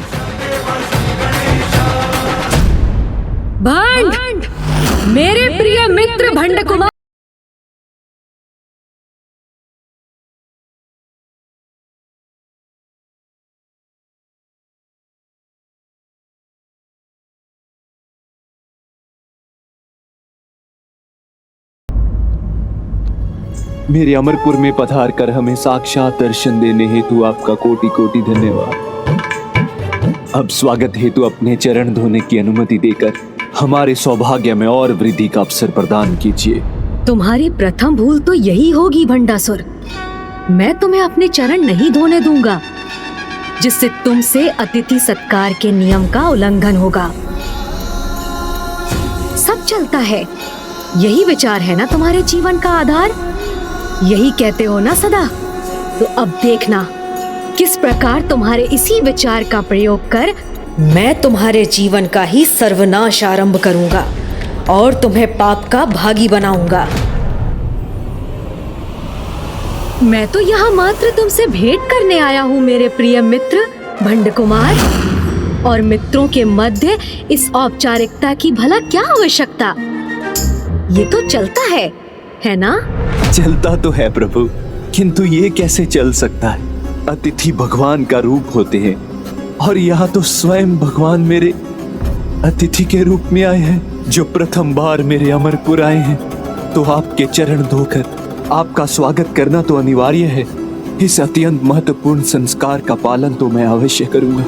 भंड, मेरे प्रिय मित्र भंड कुमार, मेरे अमरपुर में पधार कर हमें साक्षात दर्शन देने हेतु आपका कोटि कोटि धन्यवाद। अब स्वागत हेतु अपने चरण धोने की अनुमति देकर हमारे सौभाग्य में और वृद्धि का अवसर प्रदान कीजिए। तुम्हारी प्रथम भूल तो यही होगी भंडासुर। मैं तुम्हें अपने चरण नहीं धोने दूंगा, जिससे तुमसे अतिथि सत्कार के नियम का उल्लंघन होगा। सब चलता है, यही विचार है ना तुम्हारे जीवन का आधार? यही कहते हो ना सदा? तो अब देखना किस प्रकार तुम्हारे इसी विचार का प्रयोग कर मैं तुम्हारे जीवन का ही सर्वनाश आरंभ करूंगा और तुम्हें पाप का भागी बनाऊंगा। मैं तो यहाँ मात्र तुमसे भेंट करने आया हूँ मेरे प्रिय मित्र भंड कुमार, और मित्रों के मध्य इस औपचारिकता की भला क्या आवश्यकता? ये तो चलता है ना? चलता तो है प्रभु, किंतु ये कैसे चल सकता है? अतिथि भगवान का रूप होते हैं और यहाँ तो स्वयं भगवान मेरे अतिथि के रूप में आए हैं, जो प्रथम बार मेरे अमरपुर आए हैं। तो आपके चरण धोकर आपका स्वागत करना तो अनिवार्य है। इस अत्यंत महत्वपूर्ण संस्कार का पालन तो मैं अवश्य करूंगा।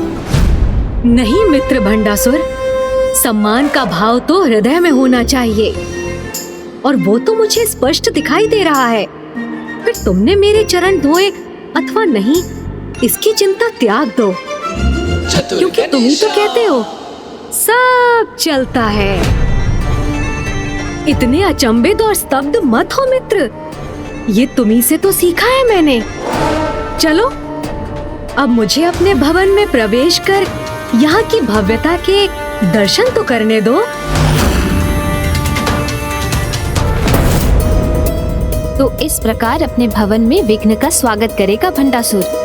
नहीं मित्र भंडासुर, सम्मान का भाव तो हृदय में होना चाहिए, और वो तो मुझे स्पष्ट दिखाई दे रहा है। फिर तुमने मेरे चरण धोए अथवा नहीं, इसकी चिंता त्याग दो, क्योंकि तुम ही तो कहते हो सब चलता है। इतने अचंभित और स्तब्ध मत हो मित्र, ये तुम्ही से तो सीखा है मैंने। चलो अब मुझे अपने भवन में प्रवेश कर यहाँ की भव्यता के दर्शन तो करने दो। तो इस प्रकार अपने भवन में विघ्न का स्वागत करेगा भंडासुर।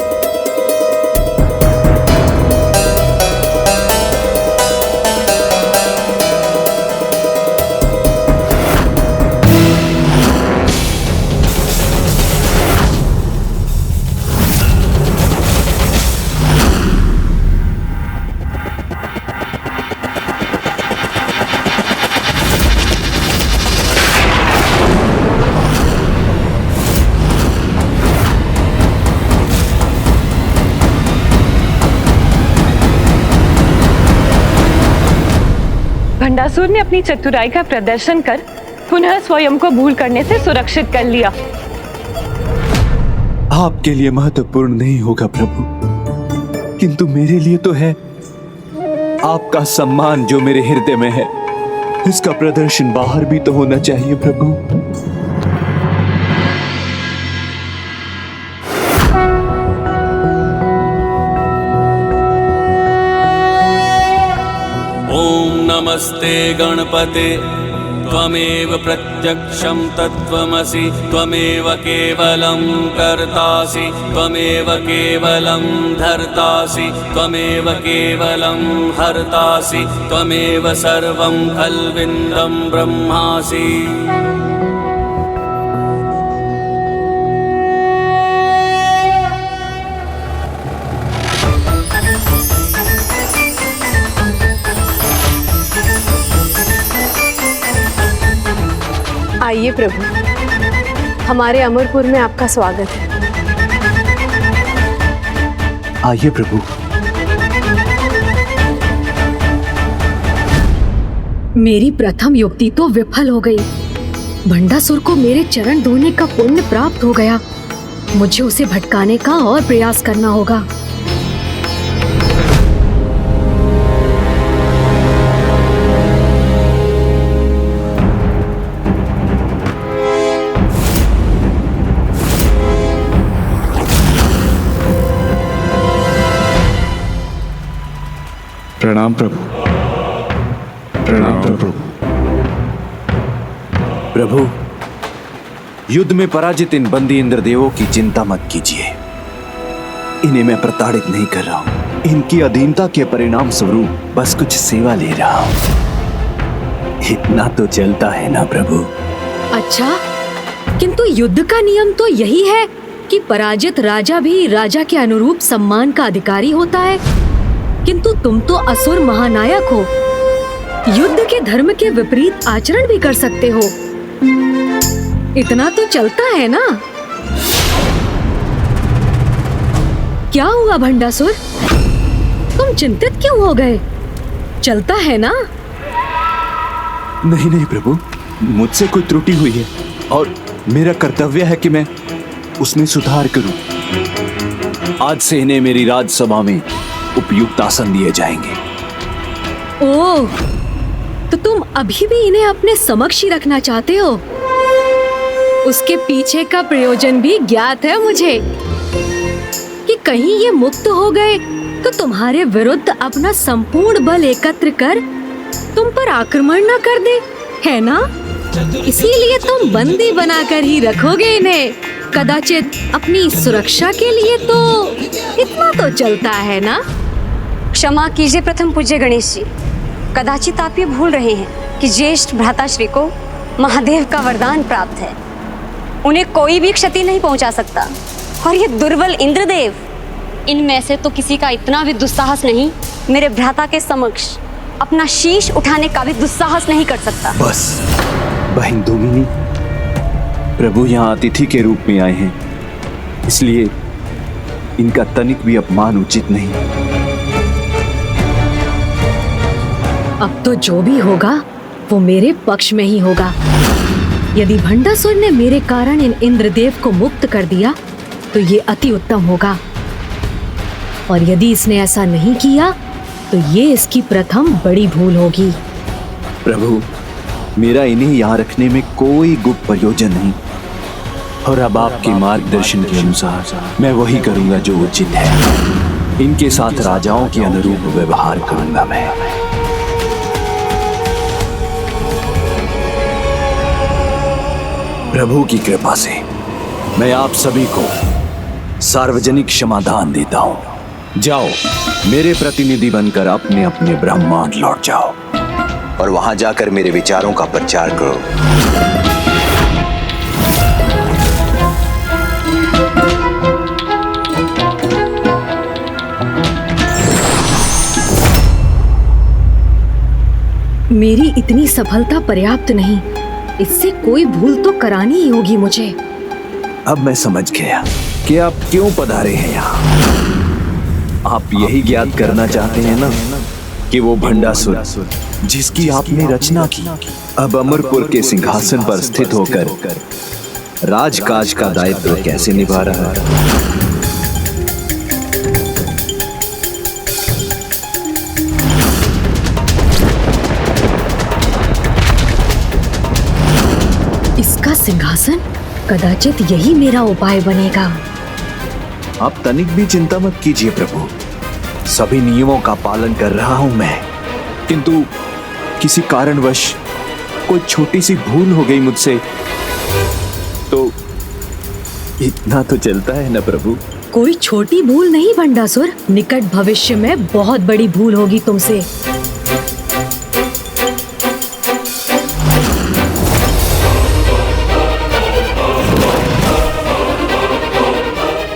भंडासुर ने अपनी चतुराई का प्रदर्शन कर पुनः स्वयं को भूल करने से सुरक्षित कर लिया। आपके लिए महत्वपूर्ण नहीं होगा प्रभु, किंतु मेरे लिए तो है। आपका सम्मान जो मेरे हृदय में है, इसका प्रदर्शन बाहर भी तो होना चाहिए प्रभु। ओम नमस्ते गणपते त्वमेव प्रत्यक्षं तत्त्वमसि त्वमेव केवलं कर्तासि त्वमेव केवलं धर्तासि त्वमेव केवलं हर्तासि त्वमेव सर्वं खल्विन्दं ब्रह्मासि। आइए प्रभु, हमारे अमरपुर में आपका स्वागत है। आइए प्रभु। मेरी प्रथम युक्ति तो विफल हो गई। भंडासुर को मेरे चरण धोने का पुण्य प्राप्त हो गया। मुझे उसे भटकाने का और प्रयास करना होगा। प्रणाम प्रभु। प्रणाम प्रभु। प्रभु, युद्ध में पराजित इन बंदी इंद्रदेवों की चिंता मत कीजिए। इन्हें मैं प्रताड़ित नहीं कर रहा हूं। इनकी अधीनता के परिणाम स्वरूप बस कुछ सेवा ले रहा हूं। इतना तो चलता है ना प्रभु। अच्छा, किंतु युद्ध का नियम तो यही है कि पराजित राजा भी राजा के अनुरूप सम्मान का अधिकारी होता है। किंतु तुम तो असुर महानायक हो, युद्ध के धर्म के विपरीत आचरण भी कर सकते हो। इतना तो चलता है ना? क्या हुआ भंडासुर, तुम चिंतित क्यों हो गए? चलता है ना? नहीं नहीं प्रभु, मुझसे कोई त्रुटि हुई है और मेरा कर्तव्य है कि मैं उसमें सुधार करूं। आज से इन्हें मेरी राजसभा में उपयुक्त आसन दिए जाएंगे। ओह, तो तुम अभी भी इन्हें अपने समक्ष ही रखना चाहते हो? उसके पीछे का प्रयोजन भी ज्ञात है मुझे, कि कहीं ये मुक्त हो गए तो तुम्हारे विरुद्ध अपना संपूर्ण बल एकत्र कर तुम पर आक्रमण न कर दे, है ना? इसीलिए तुम बंदी बनाकर ही रखोगे इन्हें। कदाचित अपनी सुरक्षा के लिए तो इतना तो चलता है ना? क्षमा कीजिए प्रथम पूज्य गणेश जी, कदाचित आप ये भूल रहे हैं कि ज्येष्ठ भ्राताश्री को महादेव का वरदान प्राप्त है। उन्हें कोई भी क्षति नहीं पहुंचा सकता। और ये दुर्बल इंद्रदेव, इनमें से तो किसी का इतना भी दुस्साहस नहीं मेरे भ्राता के समक्ष अपना शीश उठाने का भी दुस्साहस नहीं कर सकता। बस बहन दोमिनी, प्रभु यहाँ अतिथि के रूप में आए हैं, इसलिए इनका तनिक भी अपमान उचित नहीं। अब तो जो भी होगा वो मेरे पक्ष में ही होगा। यदि भंडासुर ने मेरे कारण इन इंद्रदेव को मुक्त कर दिया तो ये अति उत्तम होगा, और यदि इसने ऐसा नहीं किया तो ये इसकी प्रथम बड़ी भूल होगी। प्रभु, मेरा इन्हें यहाँ रखने में कोई गुप्त प्रयोजन नहीं, और अब आपके मार्गदर्शन के अनुसार मैं वही करूंगा जो उचित है। इनके साथ राजाओं के अनुरूप व्यवहार करूंगा मैं। प्रभु की कृपा से मैं आप सभी को सार्वजनिक क्षमादान देता हूं। जाओ, मेरे प्रतिनिधि बनकर अपने अपने ब्रह्मांड लौट जाओ और वहां जाकर मेरे विचारों का प्रचार करो। मेरी इतनी सफलता पर्याप्त नहीं, इससे कोई भूल तो करानी ही होगी मुझे। अब मैं समझ गया कि आप क्यों पधारे हैं यहाँ। आप यही ज्ञात करना चाहते हैं ना कि वो भंडासुर जिसकी आपने रचना की अब अमरपुर के सिंहासन पर स्थित होकर राजकाज का दायित्व कैसे निभा रहा है। इसका सिंहासन, कदाचित यही मेरा उपाय बनेगा। आप तनिक भी चिंता मत कीजिए प्रभु, सभी नियमों का पालन कर रहा हूं मैं, किंतु किसी कारणवश कोई छोटी सी भूल हो गई मुझसे, तो इतना तो चलता है ना प्रभु। कोई छोटी भूल नहीं भंडासुर, निकट भविष्य में बहुत बड़ी भूल होगी तुमसे।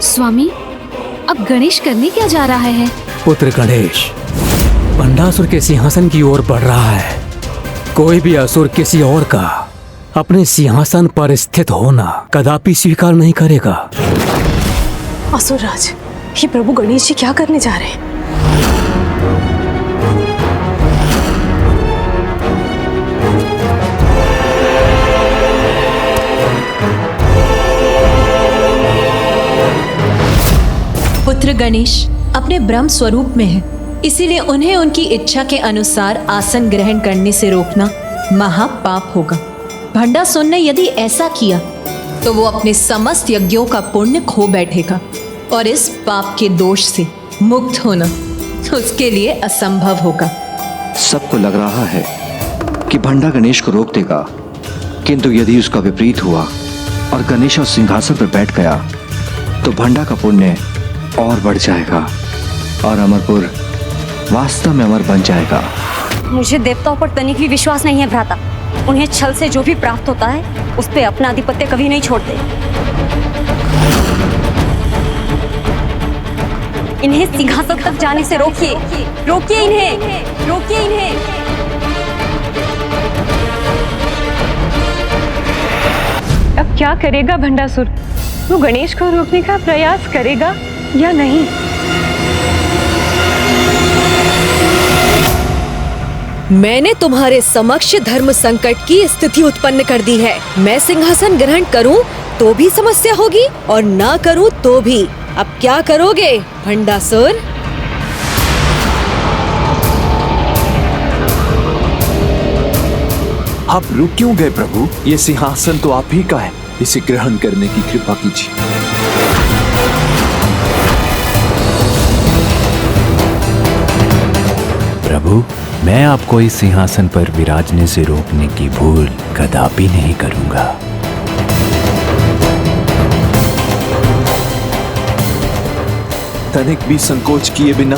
स्वामी, अब गणेश करने क्या जा रहा है? पुत्र गणेश भंडासुर के सिंहासन की ओर बढ़ रहा है। कोई भी असुर किसी और का अपने सिंहासन पर स्थित होना कदापि स्वीकार नहीं करेगा। असुरराज, ये प्रभु गणेश जी क्या करने जा रहे हैं? पुत्र गणेश अपने ब्रह्म स्वरूप में है, इसीलिए उन्हें उनकी इच्छा के अनुसार आसन ग्रहण करने से रोकना महापाप होगा। भंडासुर ने यदि ऐसा किया तो वो अपने समस्त यज्ञों का पुण्य खो बैठेगा और इस पाप के दोष से मुक्त होना उसके लिए असंभव होगा। सबको लग रहा है कि भंडा गणेश को रोक देगा, किंतु यदि उसका विपरीत हुआ और गणेश उस सिंहासन पर बैठ गया तो भंडा का पुण्य और बढ़ जाएगा और अमरपुर वास्तव में अमर बन जाएगा। मुझे देवताओं पर तनिक भी विश्वास नहीं है भ्राता। उन्हें छल से जो भी प्राप्त होता है उस पे अपना आधिपत्य कभी नहीं छोड़ते। इन्हें सिंहासन तक जाने से रोकिए, रोकिए इन्हें, रोकिए इन्हें। अब क्या करेगा भंडासुर? वो गणेश को रोकने का प्रयास करेगा या नहीं? मैंने तुम्हारे समक्ष धर्म संकट की स्थिति उत्पन्न कर दी है। मैं सिंहासन ग्रहण करूं तो भी समस्या होगी और ना करूं तो भी। अब क्या करोगे भंडासुर? आप रुक क्यों गए प्रभु? ये सिंहासन तो आप ही का है, इसे ग्रहण करने की कृपा कीजिए। प्रभु, मैं आपको इस सिंहासन पर विराजने से रोकने की भूल कदापि नहीं करूंगा। तनिक भी संकोच किए बिना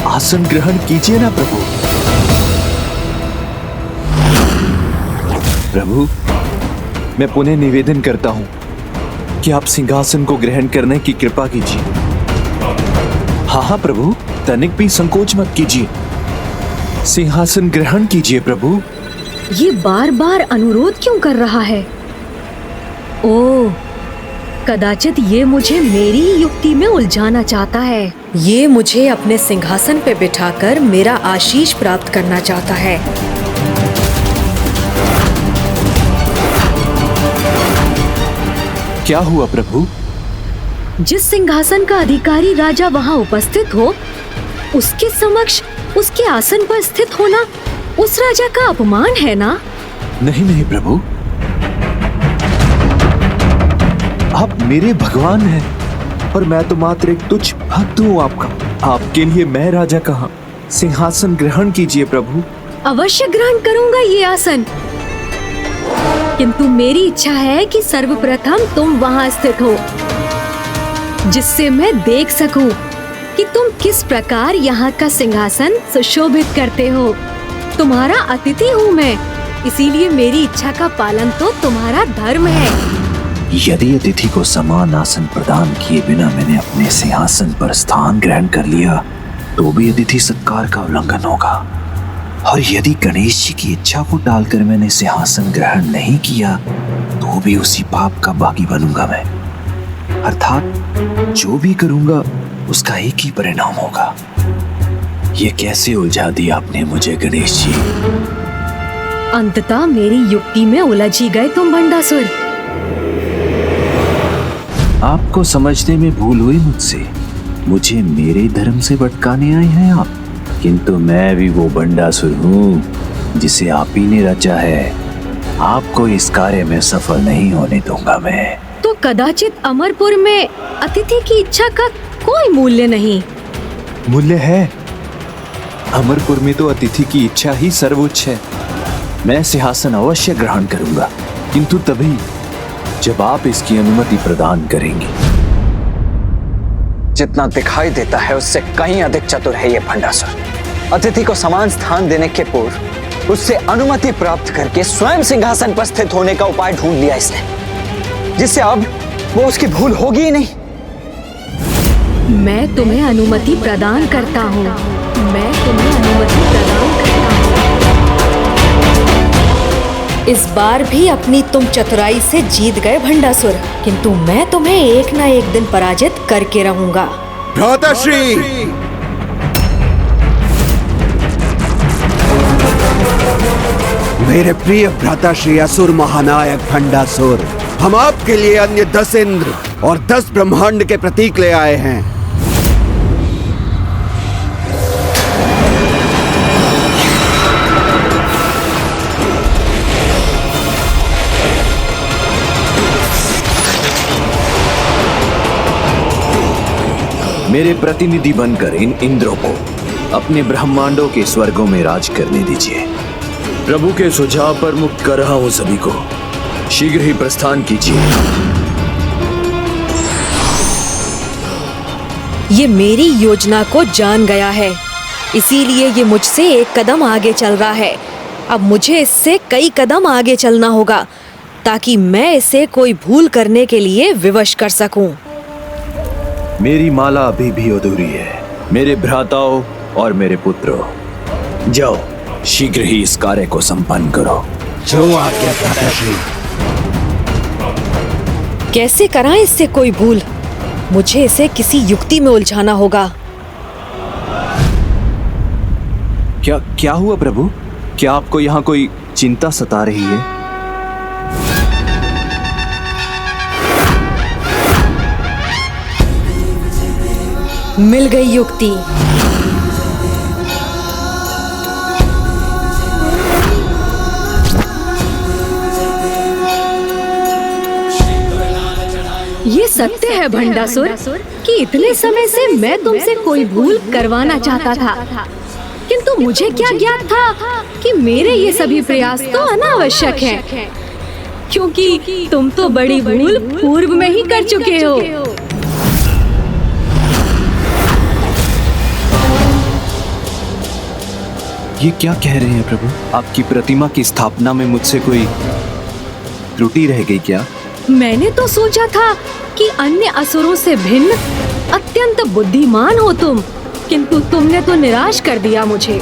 आसन ग्रहण कीजिए ना प्रभु। प्रभु, मैं पुनः निवेदन करता हूं कि आप सिंहासन को ग्रहण करने की कृपा कीजिए। हाँ हाँ प्रभु, तनिक भी संकोच मत कीजिए, सिंहासन ग्रहण कीजिए प्रभु। ये बार बार अनुरोध क्यों कर रहा है? ओह, कदाचित ये मुझे मेरी ही युक्ति में उलझाना चाहता है। ये मुझे अपने सिंहासन पे बिठाकर मेरा आशीष प्राप्त करना चाहता है। क्या हुआ प्रभु? जिस सिंहासन का अधिकारी राजा वहाँ उपस्थित हो, उसके समक्ष उसके आसन पर स्थित होना उस राजा का अपमान है ना? नहीं नहीं प्रभु, आप मेरे भगवान हैं और मैं तो मात्र एक तुच्छ भक्त हूँ आपका। आपके लिए मैं राजा कहाँ? सिंहासन ग्रहण कीजिए प्रभु। अवश्य ग्रहण करूंगा ये आसन, किंतु मेरी इच्छा है कि सर्वप्रथम तुम वहाँ स्थित हो, जिससे मैं देख सकूं कि तुम किस प्रकार यहाँ का सिंहासन सुशोभित करते हो। तुम्हारा अतिथि हूँ मैं, इसीलिए मेरी इच्छा का पालन तो तुम्हारा धर्म है। यदि अतिथि को समान आसन प्रदान किए बिना मैंने अपने सिंहासन पर स्थान ग्रहण कर लिया तो भी अतिथि सत्कार का उल्लंघन होगा, और यदि गणेश जी की इच्छा को टालकर मैंने सिंहासन ग्रहण नहीं किया तो भी उसी पाप का भागी बनूंगा मैं। अर्थात जो भी करूंगा उसका एक ही परिणाम होगा। ये कैसे उलझा दिया आपने मुझे गणेश जी? अंततः मेरी युक्ति में उलझ ही गए तुम भंडासुर। आपको समझने में भूल हुई मुझसे। मुझे मेरे धर्म से भटकाने आए हैं आप, किंतु मैं भी वो भंडासुर हूँ जिसे आप ही ने रचा है। आपको इस कार्य में सफल नहीं होने दूंगा मैं। तो कदाचित अमरपुर में अतिथि की इच्छा का कोई मूल्य नहीं? मूल्य है। अमरपुर में तो अतिथि की इच्छा ही सर्वोच्च है। मैं सिंहासन अवश्य ग्रहण करूंगा, किंतु तभी जब आप इसकी अनुमति प्रदान करेंगे। जितना दिखाई देता है उससे कहीं अधिक चतुर है ये भंडासुर। अतिथि को समान स्थान देने के पूर्व उससे अनुमति प्राप्त करके स्वयं सिंहासन पर स्थित होने का उपाय ढूंढ लिया इसने, जिससे अब वो उसकी भूल होगी ही नहीं। मैं तुम्हें अनुमति प्रदान करता हूँ। मैं तुम्हें अनुमति प्रदान करता हूँ। इस बार भी अपनी तुम चतुराई से जीत गए भंडासुर, किंतु मैं तुम्हें एक न एक दिन पराजित करके रहूंगा। भ्राताश्री, मेरे प्रिय भ्राताश्री असुर महानायक भंडासुर, हम आपके लिए अन्य 10 इंद्र और 10 ब्रह्मांड के प्रतीक ले आए हैं। मेरे प्रतिनिधि बनकर इन इंद्रों को अपने ब्रह्मांडों के स्वर्गों में राज करने दीजिए। प्रभु के सुझाव पर मुक्त कर रहा हूं सभी को। शीघ्र ही प्रस्थान कीजिए। ये मेरी योजना को जान गया है, इसीलिए ये मुझसे एक कदम आगे चल रहा है। अब मुझे इससे कई कदम आगे चलना होगा, ताकि मैं इसे कोई भूल करने के लिए विवश कर सकूं। मेरी माला अभी भी अधूरी है। मेरे भ्राताओं और मेरे पुत्रों, जाओ शीघ्र ही इस कार्य को संपन्न करो। जो आज्ञा भ्राताश्री। कैसे कराएं इससे कोई भूल? मुझे इसे किसी युक्ति में उलझाना होगा। क्या हुआ प्रभु? क्या आपको यहाँ कोई चिंता सता रही है? मिल गई युक्ति। ये सत्य है भंडासुर कि इतने समय से मैं तुमसे कोई भूल करवाना चाहता था, किंतु मुझे क्या ज्ञात था कि मेरे ये सभी प्रयास तो अनावश्यक हैं, क्योंकि तुम तो बड़ी भूल पूर्व में ही कर चुके हो। ये क्या कह रहे हैं प्रभु? आपकी प्रतिमा की स्थापना में मुझसे कोई त्रुटि रह गई क्या? मैंने तो सोचा था कि अन्य असुरों से भिन्न अत्यंत बुद्धिमान हो तुम, किंतु तुमने तो निराश कर दिया मुझे।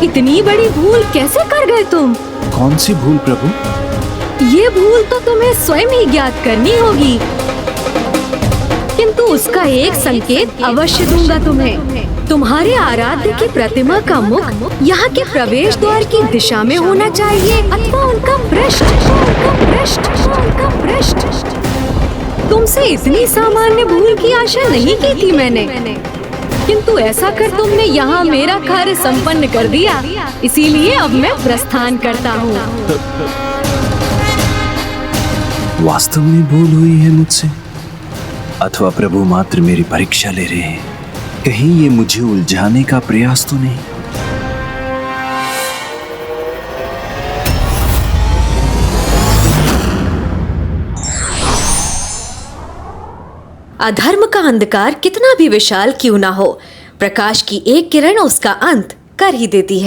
इतनी बड़ी भूल कैसे कर गए तुम? कौन सी भूल प्रभु? ये भूल तो तुम्हें स्वयं ही ज्ञात करनी होगी, किंतु उसका एक संकेत अवश्य दूंगा तुम्हें। तुम्हारे आराध्य की प्रतिमा का मुख यहाँ के प्रवेश द्वार की दिशा में होना चाहिए, अथवा उनका पृष्ठ। तुमसे इतनी सामान्य भूल की आशा नहीं की थी मैंने, किंतु ऐसा कर तुमने यहाँ मेरा कार्य संपन्न कर दिया, इसीलिए अब मैं प्रस्थान करता हूँ। वास्तव में भूल हुई है मुझसे, अथवा प्रभु मात्र मेरी परीक्षा ले रहे हैं? कहीं ये मुझे उलझाने का प्रयास तो नहीं? अधर्म का अंधकार कितना भी विशाल क्यों ना हो, प्रकाश की एक किरण उसका अंत कर ही देती है।